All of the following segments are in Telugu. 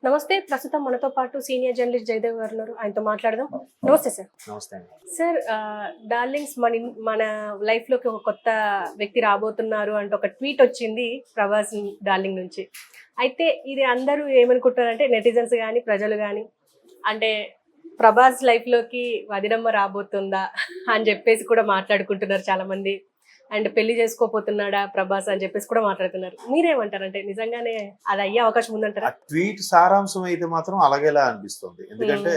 నమస్తే. ప్రస్తుతం మనతో పాటు సీనియర్ జర్నలిస్ట్ జయదేవ్ గారు ఉన్నారు. ఆయనతో మాట్లాడదాం. నమస్తే సార్. నమస్తే అండి. సార్ డార్లింగ్స్ మన లైఫ్‌లోకి ఒక కొత్త వ్యక్తి రాబోతున్నారు అంటే ఒక ట్వీట్ వచ్చింది ప్రభాస్ డార్లింగ్ నుంచి. అయితే ఇది అందరూ ఏమనుకుంటారంటే నెటిజన్స్ గాని, ప్రజలు గాని అంటే ప్రభాస్ లైఫ్‌లోకి వదినమ్మ రాబోతుందా అని చెప్పేసి కూడా మాట్లాడుకుంటున్నారు చాలామంది. అండ్ పెళ్లి చేసుకోపోతున్నాడా ప్రభాస్ అని చెప్పేసి కూడా మాట్లాడుతున్నారు. మీరేమంటారంటే నిజంగానే అది అయ్యే అవకాశం ఉందంటారా? ట్వీట్ సారాంశం అయితే మాత్రం అలాగేలా అనిపిస్తుంది. ఎందుకంటే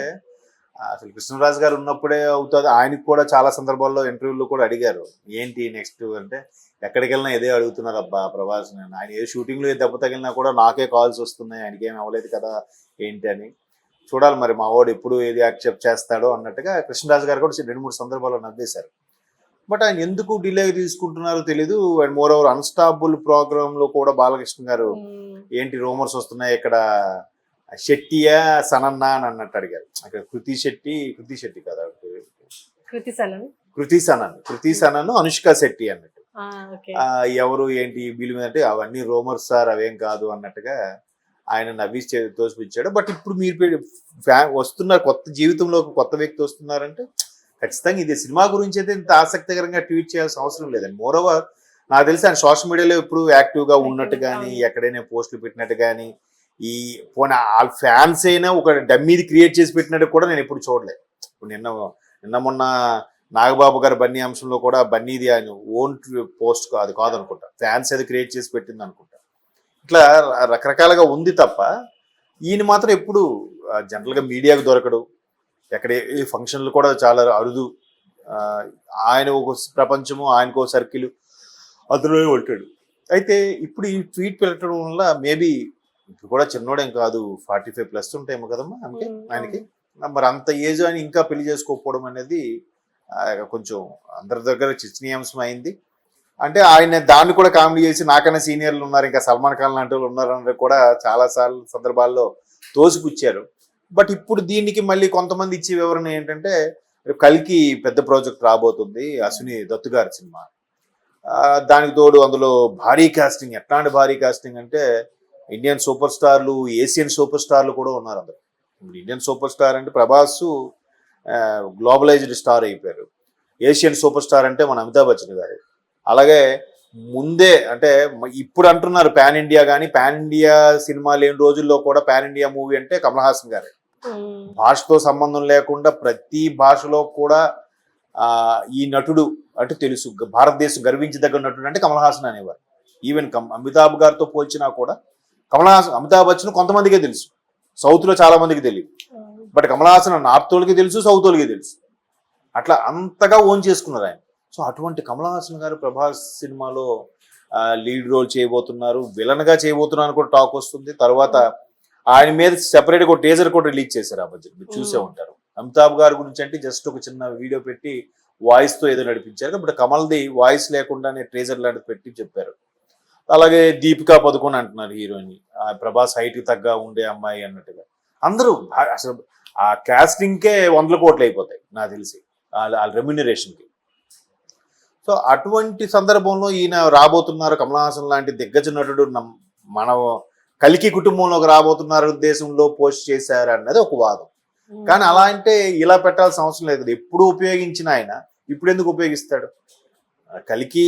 అసలు కృష్ణరాజు గారు ఉన్నప్పుడే అవుతుంది. ఆయనకు కూడా చాలా సందర్భాల్లో ఇంటర్వ్యూలో కూడా అడిగారు, ఏంటి నెక్స్ట్ అంటే, ఎక్కడికి వెళ్ళినా ఇదే అడుగుతున్నారు అబ్బా ప్రభాస్. నేను ఆయన ఏ షూటింగ్లో ఏ దెబ్బ తగిలినా కూడా నాకే కాల్స్ వస్తున్నాయి, ఆయనకి ఏం అవ్వలేదు కదా ఏంటి అని. చూడాలి మరి మా వాడు ఎప్పుడు ఏది యాక్సెప్ట్ చేస్తాడో అన్నట్టుగా కృష్ణరాజు గారు కూడా 2-3 సందర్భాల్లో నవ్వేశారు. బట్ ఆయన ఎందుకు డిలే తీసుకుంటున్నారో తెలీదు. And moreover Unstoppable program లో కూడా బాలకృష్ణ గారు ఏంటి రూమర్స్ వస్తున్నాయి ఇక్కడ శెట్టియా సనన్నా అని అన్నట్టు అడిగారు. అక్కడ కృతి శెట్టి కదా, కృతి సనన్ అనుష్క శెట్టి అన్నట్టు. ఎవరు ఏంటి వీళ్ళ మీద అంటే అవన్నీ రూమర్స్ సార్, అవేం కాదు అన్నట్టుగా ఆయన నవ్వి తోసిపించాడు. బట్ ఇప్పుడు మీరు వస్తున్నారు, కొత్త జీవితంలో కొత్త వ్యక్తి వస్తున్నారంటే ఖచ్చితంగా ఇది సినిమా గురించి అయితే ఇంత ఆసక్తికరంగా ట్వీట్ చేయాల్సిన అవసరం లేదండి. మోరోవర్ నాకు తెలిసి ఆయన సోషల్ మీడియాలో ఎప్పుడు యాక్టివ్గా ఉన్నట్టు కానీ, ఎక్కడైనా పోస్టులు పెట్టినట్టు కానీ, ఈ పోనీ వాళ్ళ ఫ్యాన్స్ అయినా ఒక డమ్మీది క్రియేట్ చేసి పెట్టినట్టు కూడా నేను ఎప్పుడు చూడలేదు. ఇప్పుడు నిన్న మొన్న నాగబాబు గారి బన్నీ అంశంలో కూడా బన్నీది ఆయన ఓన్ పోస్ట్ కాదనుకుంటా, ఫ్యాన్స్ ఏదో క్రియేట్ చేసి పెట్టింది అనుకుంటా. ఇట్లా రకరకాలుగా ఉంది తప్ప ఈయన మాత్రం ఎప్పుడు జనరల్గా మీడియాకు దొరకడు. ఎక్కడ ఈ ఫంక్షన్లు కూడా చాలా అరుదు. ఆయన ఒక ప్రపంచము, ఆయనకు ఒక సర్కిల్, అందులోనే ఉంటాడు. అయితే ఇప్పుడు ఈ ట్వీట్ పెట్టడం వల్ల మేబీ ఇప్పుడు కూడా చిన్నోడేం కాదు, 45+ ఉంటాయేమో కదమ్మా అంటే ఆయనకి. మరి అంత ఏజ్ అని ఇంకా పెళ్లి చేసుకోకపోవడం అనేది కొంచెం అందరి దగ్గర చర్చనీయాంశం అయింది. అంటే ఆయన దాన్ని కూడా కామెడీ చేసి నాకన్నా సీనియర్లు ఉన్నారు, ఇంకా సల్మాన్ ఖాన్ లాంటి వాళ్ళు ఉన్నారని కూడా చాలాసార్లు సందర్భాల్లో తోసిపుచ్చారు. బట్ ఇప్పుడు దీనికి మళ్ళీ కొంతమంది ఇచ్చే వివరణ ఏంటంటే, కల్కి పెద్ద ప్రాజెక్ట్ రాబోతుంది, అశ్విని దత్తు గారి సినిమా. దానికి తోడు అందులో భారీ కాస్టింగ్. ఎట్లాంటి భారీ కాస్టింగ్ అంటే ఇండియన్ సూపర్ స్టార్లు, ఏషియన్ సూపర్ స్టార్లు కూడా ఉన్నారు అందులో. ఇప్పుడు ఇండియన్ సూపర్ స్టార్ అంటే ప్రభాస్ గ్లోబలైజ్డ్ స్టార్ అయిపోయారు. ఏషియన్ సూపర్ స్టార్ అంటే మన అమితాబ్ బచ్చన్ గారు. అలాగే ముందే అంటే ఇప్పుడు అంటున్నారు పాన్ ఇండియా, కానీ పాన్ ఇండియా సినిమా లేని రోజుల్లో కూడా పాన్ ఇండియా మూవీ అంటే కమల్ హాసన్ గారే. భాషతో సంబంధం లేకుండా ప్రతి భాషలో కూడా ఈ నటుడు అంటే తెలుసు, భారతదేశం గర్వించదగ్గ నటుడు అంటే కమల్ హాసన్ అనేవారు. ఈవెన్ అమితాబ్ గారితో పోల్చినా కూడా అమితాబ్ బచ్చన్ కొంతమందికే తెలుసు, సౌత్ లో చాలా మందికి తెలియదు. బట్ కమల్ హాసన్ నార్త్ వాళ్ళకి తెలుసు, సౌత్ వాళ్ళకి తెలుసు. అట్లా అంతగా ఓన్ చేసుకున్నారు ఆయన. సో అటువంటి కమల్ హాసన్ గారు ప్రభాస్ సినిమాలో లీడ్ రోల్ చేయబోతున్నారు, విలన్ గా చేయబోతున్నారు కూడా టాక్ వస్తుంది. తర్వాత ఆయన మీద సెపరేట్ గా టీజర్ కూడా రిలీజ్ చేశారు. ఆ మధ్య మీరు చూసే ఉంటారు. అమితాబ్ గారి గురించి అంటే జస్ట్ ఒక చిన్న వీడియో పెట్టి వాయిస్ తో ఏదో నడిపించారు. బట్ కమల్ది వాయిస్ లేకుండానే టీజర్ లాంటిది పెట్టి చెప్పారు. అలాగే దీపికా పదుకొన్ అంటున్నారు హీరోయిన్, ప్రభాస్ హైట్ కి తగ్గ ఉండే అమ్మాయి అన్నట్టుగా. అందరూ అసలు ఆ కాస్టింగ్ కే 100 కోట్లు అయిపోతాయి నాకు తెలిసి, వాళ్ళ రెమ్యునరేషన్ కి. సో అటువంటి సందర్భంలో ఈయన రాబోతున్నారు, కమల్ హాసన్ లాంటి దిగ్గజ నటుడు మన కల్కి కుటుంబంలోకి రాబోతున్నారు ఉద్దేశంలో పోస్ట్ చేశారు అన్నది ఒక వాదం. కానీ అలా అంటే ఇలా పెట్టాల్సిన అవసరం లేదు. ఎప్పుడు ఉపయోగించిన ఆయన ఇప్పుడు ఎందుకు ఉపయోగిస్తాడు? కల్కి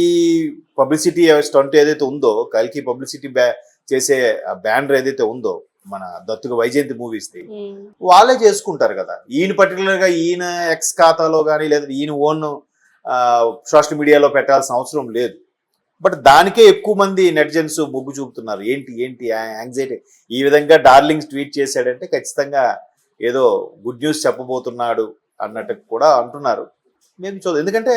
పబ్లిసిటీ స్టంట్ ఏదైతే ఉందో, కల్కి పబ్లిసిటీ చేసే బ్యానర్ ఏదైతే ఉందో మన దత్తుగా వైజయంతి మూవీస్ ది, వాళ్ళే చేసుకుంటారు కదా. ఈయన పర్టికులర్ గా ఈయన ఎక్స్ ఖాతాలో కానీ లేదా ఈయన ఓన్ సోషల్ మీడియాలో పెట్టాల్సిన అవసరం లేదు. బట్ దానికే ఎక్కువ మంది నెటిజన్స్ మొగ్గు చూపుతున్నారు. ఏంటి యాంగ్జైటీ, ఈ విధంగా డార్లింగ్స్ ట్వీట్ చేశాడంటే ఖచ్చితంగా ఏదో గుడ్ న్యూస్ చెప్పబోతున్నాడు అన్నట్టు కూడా అంటున్నారు. మేము చూద్దాం. ఎందుకంటే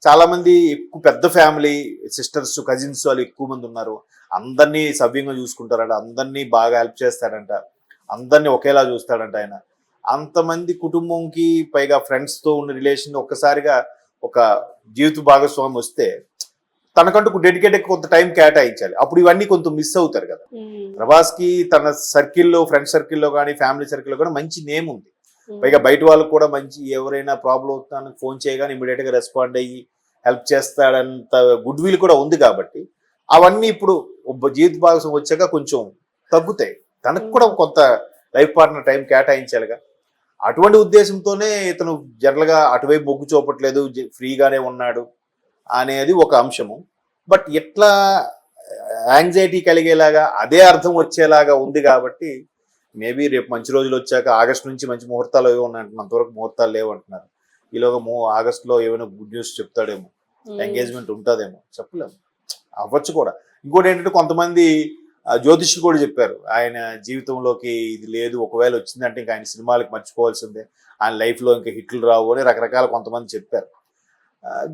చాలా మంది ఎక్కువ పెద్ద ఫ్యామిలీ, సిస్టర్స్, కజిన్స్ వాళ్ళు ఎక్కువ మంది ఉన్నారు. అందరినీ సవ్యంగా చూసుకుంటారంట, అందరినీ బాగా హెల్ప్ చేస్తాడంట, అందరినీ ఒకేలా చూస్తాడంట ఆయన. అంతమంది కుటుంబంకి పైగా ఫ్రెండ్స్తో ఉన్న రిలేషన్ ఒక్కసారిగా ఒక జీవిత భాగస్వామి వస్తే తనకంటూ డెడికేటెడ్ కొంత టైం కేటాయించాలి. అప్పుడు ఇవన్నీ కొంత మిస్ అవుతారు కదా. ప్రభాస్ కి తన సర్కిల్లో, ఫ్రెండ్ సర్కిల్లో కానీ ఫ్యామిలీ సర్కిల్లో కూడా మంచి నేమ్ ఉంది. పైగా బయట వాళ్ళకు కూడా మంచి, ఎవరైనా ప్రాబ్లం అవుతానికి ఫోన్ చేయగానే ఇమీడియట్ గా రెస్పాండ్ అయ్యి హెల్ప్ చేస్తాడంత గుడ్ విల్ కూడా ఉంది. కాబట్టి అవన్నీ ఇప్పుడు జీవిత భాగస్వామి వచ్చాక కొంచెం తగ్గుతాయి. తనకు కూడా కొంత లైఫ్ పార్ట్నర్ టైం కేటాయించాలిగా. అటువంటి ఉద్దేశంతోనే ఇతను జనరల్గా అటువైపు మొగ్గు చూపట్లేదు, ఫ్రీగానే ఉన్నాడు అనేది ఒక అంశము. బట్ ఎట్లా యాంగ్జైటీ కలిగేలాగా అదే అర్థం వచ్చేలాగా ఉంది కాబట్టి మేబీ రేపు మంచి రోజులు వచ్చాక ఆగస్టు నుంచి మంచి ముహూర్తాలు ఏవో ఉన్నాయంటున్నారు. అంతవరకు ముహూర్తాలు లేవు అంటున్నారు. ఈలోగా ఆగస్టులో ఏమైనా గుడ్ న్యూస్ చెప్తాడేమో, ఎంగేజ్మెంట్ ఉంటుందేమో, చెప్పలేము, అవ్వచ్చు కూడా. ఇంకోటి ఏంటంటే కొంతమంది జ్యోతిష్యులు కూడా చెప్పారు ఆయన జీవితంలోకి ఇది లేదు, ఒకవేళ వచ్చిందంటే ఇంకా ఆయన సినిమాలకు మర్చిపోవాల్సిందే, ఆయన లైఫ్లో ఇంకా హిట్లు రావు అని రకరకాల కొంతమంది చెప్పారు.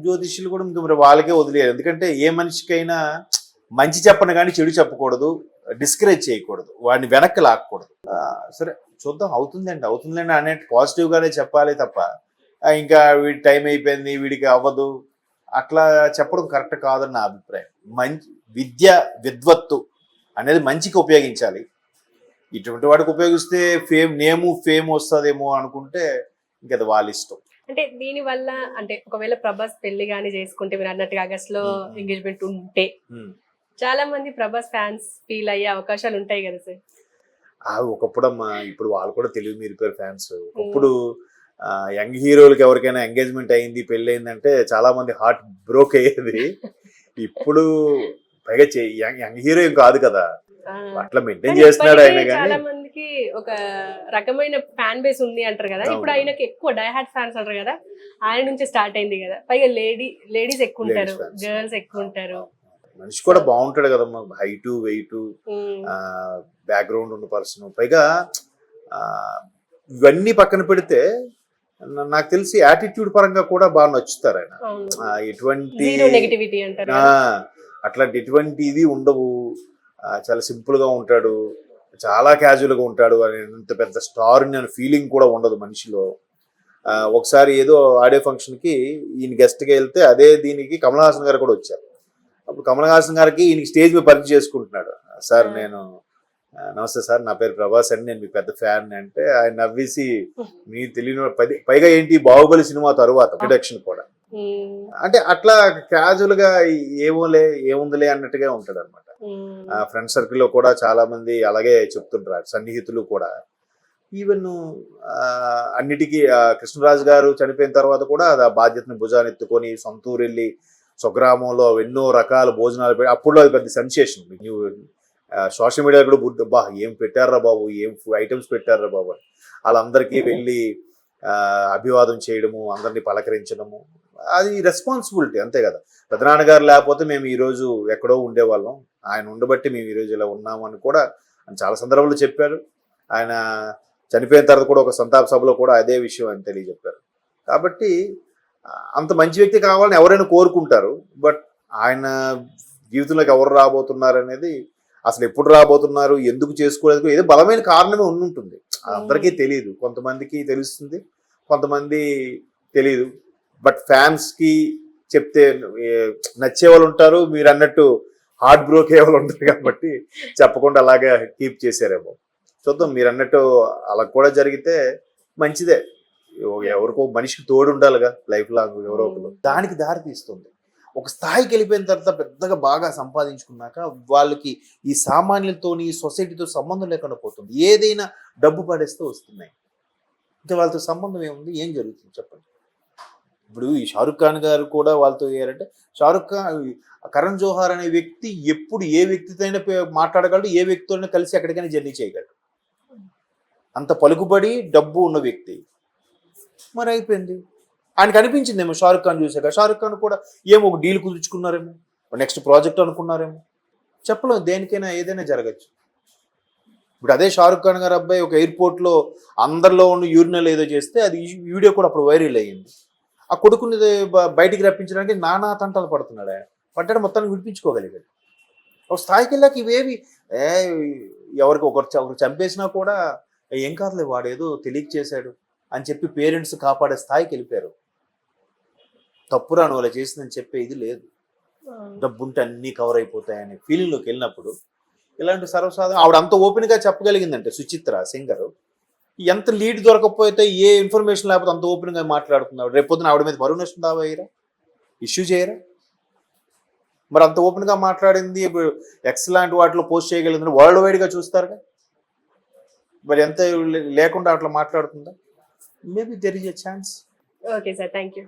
జ్యోతిష్యులు కూడా ఇంకా మరి వాళ్ళకే వదిలేరు. ఎందుకంటే ఏ మనిషికైనా మంచి చెప్పను కానీ చెడు చెప్పకూడదు, డిస్కరేజ్ చేయకూడదు, వాడిని వెనక్కి లాక్కూడదు. సరే చూద్దాం, అవుతుందండి అనే పాజిటివ్గానే చెప్పాలి తప్ప ఇంకా వీడి టైం అయిపోయింది వీడికి అవ్వదు అట్లా చెప్పడం కరెక్ట్ కాదని నా అభిప్రాయం. మంచి విద్వత్తు అనేది మంచికి ఉపయోగించాలి. ఇటువంటి వాడికి ఉపయోగిస్తే ఫేమ్ వస్తుందేమో అనుకుంటే ఇంకా అది వాళ్ళ ఇష్టం. అంటే దీని వల్ల అంటే ఒకవేళ ప్రభాస్ పెళ్లి గానీ చేసుకుంటే మీరు అన్నట్టుగా ఆగస్ట్ లో ఎంగేజ్మెంట్ ఉంటే చాలా మంది ప్రభాస్ ఫ్యాన్స్ ఫీల్ అయ్యే అవకాశాలు ఉంటాయి కదా సార్? ఒకప్పుడమ్మా, ఇప్పుడు వాళ్ళు కూడా తెలివి మీరిపోయారు ఫ్యాన్స్. ఒకప్పుడు యంగ్ హీరోలకి ఎవరికైనా ఎంగేజ్మెంట్ అయింది, పెళ్లి అయిందంటే చాలా మంది హార్ట్ బ్రోక్ అయ్యేది. ఇప్పుడు పైగా యంగ్ హీరో ఏం కాదు కదా, అట్లా మెయింటైన్ చేస్తున్నాడు ఆయన. చాలా మందికి ఒక రకమైన ఫ్యాన్ బేస్ ఉంది అంటారు కదా. ఇప్పుడు ఆయనకి ఎక్కువ డైహార్డ్ ఫ్యాన్స్ అంటారు కదా, ఆయన నుంచి స్టార్ట్ అయింది కదా. పైగా లేడీస్ ఎక్కువ ఉంటారు, గర్ల్స్ ఎక్కువ ఉంటారు. మనిషి కూడా బాగుంటాడు కదమ్మా, హైటు వెయిట్ బ్యాక్గ్రౌండ్ ఉన్న పర్సన్. పైగా ఇవన్నీ పక్కన పెడితే నాకు తెలిసి యాటిట్యూడ్ పరంగా కూడా బాగా నచ్చుతారు ఆయన. ఎటువంటి ఉండవు, చాలా సింపుల్ గా ఉంటాడు, చాలా క్యాజువల్ గా ఉంటాడు అని. ఇంత పెద్ద స్టార్ అనే ఫీలింగ్ కూడా ఉండదు మనిషిలో. ఒకసారి ఏదో ఆడియో ఫంక్షన్ కి ఈయన గెస్ట్ గా వెళ్తే అదే దీనికి కమల్ హాసన్ గారు కూడా వచ్చారు. అప్పుడు కమల్ హాసన్ గారికి ఈయనకి స్టేజ్ మీద పరిచయం చేసుకుంటున్నాడు. సార్ నేను నమస్తే సార్, నా పేరు ప్రభాస్ అండి, నేను మీ పెద్ద ఫ్యాన్ అంటే ఆయన నవ్వేసి మీ తెలియని పైగా ఏంటి బాహుబలి సినిమా తరువాత ప్రొడక్షన్ కూడా అంటే అట్లా క్యాజువల్ గా ఏముందిలే అన్నట్టుగా ఉంటాడు అనమాట. ఫ్రెండ్ సర్కిల్ లో కూడా చాలా మంది అలాగే చెప్తుంటారు, సన్నిహితులు కూడా. ఈవెన్ అన్నిటికీ కృష్ణరాజు గారు చనిపోయిన తర్వాత కూడా ఆ బాధ్యతను భుజాన్ని ఎత్తుకొని సొంతూరు వెళ్ళి స్వగ్రామంలో ఎన్నో రకాల భోజనాలు పెట్టి, అప్పుడులో అది పెద్ద సెన్సేషన్. సోషల్ మీడియా కూడా ఏం పెట్టారా బాబు, ఏం ఐటమ్స్ పెట్టారా బాబు అని వాళ్ళందరికీ వెళ్ళి అభివాదం చేయడము, అందరినీ పలకరించడము, అది రెస్పాన్సిబిలిటీ అంతే కదా. పెద్దనాన్నగారు లేకపోతే మేము ఈరోజు ఎక్కడో ఉండేవాళ్ళం, ఆయన ఉండబట్టి మేము ఈరోజు ఇలా ఉన్నామని కూడా చాలా సందర్భాల్లో చెప్పారు. ఆయన చనిపోయిన తర్వాత కూడా ఒక సంతాప సభలో కూడా అదే విషయం అని తెలియజెప్పారు. కాబట్టి అంత మంచి వ్యక్తి కావాలని ఎవరైనా కోరుకుంటారు. బట్ ఆయన జీవితంలోకి ఎవరు రాబోతున్నారు అనేది, అసలు ఎప్పుడు రాబోతున్నారు, ఎందుకు చేసుకోలేదు, ఏదో బలమైన కారణమే ఉంటుంది. అందరికీ తెలియదు, కొంతమందికి తెలుస్తుంది, కొంతమంది తెలియదు. బట్ ఫ్యాన్స్కి చెప్తే నచ్చే వాళ్ళు ఉంటారు, మీరు అన్నట్టు హార్ట్ బ్రోక్ అయ్యే వాళ్ళు ఉంటారు. కాబట్టి చెప్పకుండా అలాగే కీప్ చేశారేమో చూద్దాం. మీరు అన్నట్టు అలా కూడా జరిగితే మంచిదే. ఎవరికో మనిషికి తోడు ఉండాలిగా లైఫ్ లాంగ్, ఎవరో ఒకరు. దానికి దారి తీస్తుంది. ఒక స్థాయికి వెళ్ళిపోయిన తర్వాత పెద్దగా బాగా సంపాదించుకున్నాక వాళ్ళకి ఈ సామాన్యులతోని సొసైటీతో సంబంధం లేకుండా పోతుంది. ఏదైనా డబ్బు పడేస్తే వస్తున్నాయి, ఇంకా వాళ్ళతో సంబంధం ఏముంది, ఏం జరుగుతుంది చెప్పండి. ఇప్పుడు ఈ షారుఖ్ ఖాన్ గారు కూడా వాళ్ళతో అయ్యారంటే, కరణ్ జోహార్ అనే వ్యక్తి ఎప్పుడు ఏ వ్యక్తితో అయినా మాట్లాడగలడు, ఏ వ్యక్తితో కలిసి ఎక్కడికైనా జర్నీ చేయగలడు. అంత పలుకుబడి డబ్బు ఉన్న వ్యక్తి. మరి అయిపోయింది. ఆయనకు అనిపించిందేమో షారుఖ్ ఖాన్ చూసాక, షారుఖ్ ఖాన్ కూడా ఏమో ఒక డీల్ కుదుర్చుకున్నారేమో, నెక్స్ట్ ప్రాజెక్ట్ అనుకున్నారేమో, చెప్పలేము. దేనికైనా ఏదైనా జరగచ్చు. ఇప్పుడు అదే షారుఖ్ ఖాన్ గారు అబ్బాయి ఒక ఎయిర్పోర్ట్లో అందరిలో ఉన్న యూరినల్ ఏదో చేస్తే అది వీడియో కూడా అప్పుడు వైరల్ అయ్యింది. ఆ కొడుకుని బయటికి రప్పించడానికి నానా తంటాలు పడుతున్నాడు. ఆయన పడ్డాడు, మొత్తాన్ని విడిపించుకోగలిగాడు. ఒక స్థాయికి వెళ్ళాక ఇవేవి ఎవరికి ఒకరు చంపేసినా కూడా ఏం కాదులే, వాడు ఏదో తెలియక చేశాడు అని చెప్పి పేరెంట్స్ కాపాడే స్థాయికి వెళ్ళిపోయారు. తప్పురా నువ్వు అలా చేసిందని చెప్పే ఇది లేదు. డబ్బుంటే అన్నీ కవర్ అయిపోతాయనే ఫీలింగ్లోకి వెళ్ళినప్పుడు ఇలాంటి సర్వసాధారణ ఆవిడ అంత ఓపెన్గా చెప్పగలిగిందంటే, సుచిత్ర సింగర్ ఎంత లీడ్ దొరకకపోతే, ఏ ఇన్ఫర్మేషన్ లేకపోతే అంత ఓపెన్గా మాట్లాడుతున్నాడు. రేపొద్దున ఆవిడ మీద పరువు నష్టం దావా అయ్యారా, ఇష్యూ చేయరా? మరి అంత ఓపెన్గా మాట్లాడింది ఇప్పుడు ఎక్స్ లాంటి వాటిలో పోస్ట్ చేయగలిగిందని వరల్డ్ వైడ్గా చూస్తారుగా. మరి ఎంత లేకుండా అట్లా మాట్లాడుతుందా? Maybe there is a chance. Okay sir, thank you.